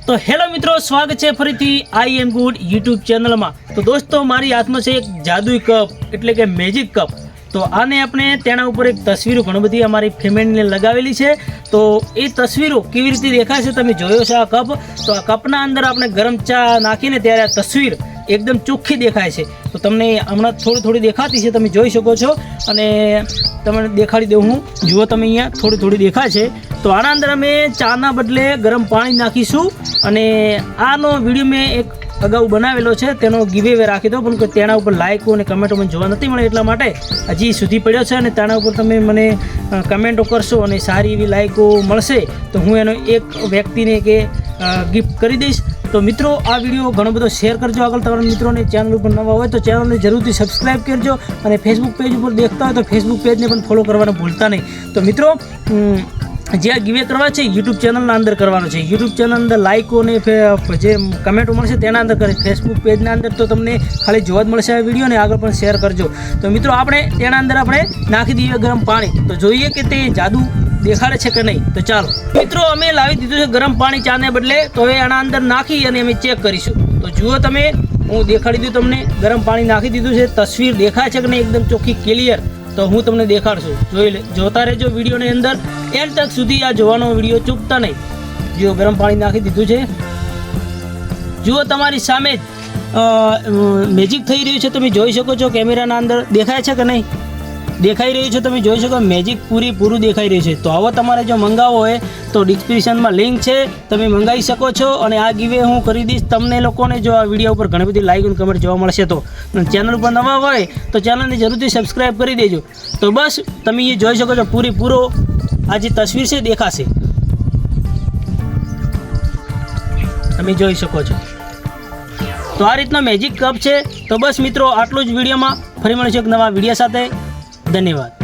तो हेलो मित्रों, स्वागत है फरीथी I am good YouTube channel में। तो दोस्तों, मारी हाथ में है एक जादुई कप एटले के मैजिक कप। तो आने अपने तेना ऊपर एक तस्वीरों घणी बधी अमारी फेमिलीने लगावेली है। तो ये तस्वीरों केवी रीते देखाय छे तमे जोयो छे। आ कप, तो आ कपना अंदर आपणे गरम चा नाखीने त्यारे आ तस्वीर एकदम चोख्खी देखाय छे। तो तमने हमणां थोड़ी देखाती छे, तमे जोई शको छो। अने तमने देखाड़ी देऊं हूँ, जुओ तमे अहींया थोड़ी देखाय छे। तो आना अंदर अमे चाना बदले गरम पाणी नाखीशुं। अने आनो विडियो में एक अगाऊ बनावेलो छे, तेनो गिवेवे राखी दो, पण तेना उपर लाइको अने कमेंटो मने जोवा नथी मळे, एटला माटे हजी सुधी पड्यो छे। अने तेना उपर तमे मने कमेंटो करशो अने सारी एवी लाइको मळशे तो हूँ एनो एक व्यक्तिने के गिफ्ट करी दईश। तो मित्रों, आ विडियो घणो बधो शेर करजो। आगळ तमारा मित्रोने चैनल पर नवा होय तो चैनलने जरूरथी सब्सक्राइब करजो। अने फेसबुक पेज पर देखता हो तो फेसबुक पेजने पण फॉलो करवानुं भूलता नहीं। तो मित्रों, जे आ गिवे करवा है यूट्यूब चैनल अंदर करवानो छे। यूट्यूब चैनल अंदर लाइको ने जे कमेंटो मळशे तेना अंदर करे। फेसबुक पेजना अंदर तो तमने खाली जोवा ज मळशे आ विडियो ने आगळ पण शेर करजो। तो मित्रों, आपणे तेना अंदर आपणे नाखी दीए गरम पाणी, तो जोईए के ते जादू देखाड़े छे के नहीं। तो चालो मित्रों, अमे लावी दीधुं छे गरम पाणी चाने बदले। तो हवे आना अंदर नाखी अने अमे चेक करीशुं। तो जुओ तमे, हूँ देखाड़ी दीधुं तमने गरम पाणी नाखी दीधुं छे। तस्वीर देखाय छे के नहीं एकदम चोख्खी क्लियर। तो हूँ तमने देखाड़शुं, जोता रहेजो विडियो ने अंदर एंड तक सुधी। आ जोवानो विडियो चूकता नहीं। जो गरम पाणी नाखी दीधुं छे, जुओ तमारी सामे मैजिक थई रह्युं छे। तमे जोई शको छो, केमेराना अंदर देखाय छे के नहीं, देखाई रह्युं छे। तमे जोई शको मैजिक पूરું देखाई रह्युं छे। तो आવો તમારે જો મંગાવવો હોય તો ડિસ્ક્રિપ્શનમાં લિંક છે, તમે મંગાવી શકો છો। અને આ ગીવે હું કરી દઈશ તમને લોકોને જો આ વિડીયો ઉપર ઘણી બધી લાઈક અને કમેન્ટ જોવા મળશે। તો ચેનલ પર નવા હોય તો ચેનલને જરૂરથી સબસ્ક્રાઈબ કરી દેજો। તો બસ તમે એ જોઈ શકો છો, પૂરો આ જે તસવીર છે દેખાશે, તમે જોઈ શકો છો। તો આ રીતના મેજિક કપ છે। તો બસ મિત્રો, આટલું જ વિડીયોમાં। ફરી મળીશું એક નવા વિડીયો સાથે। धन्यवाद।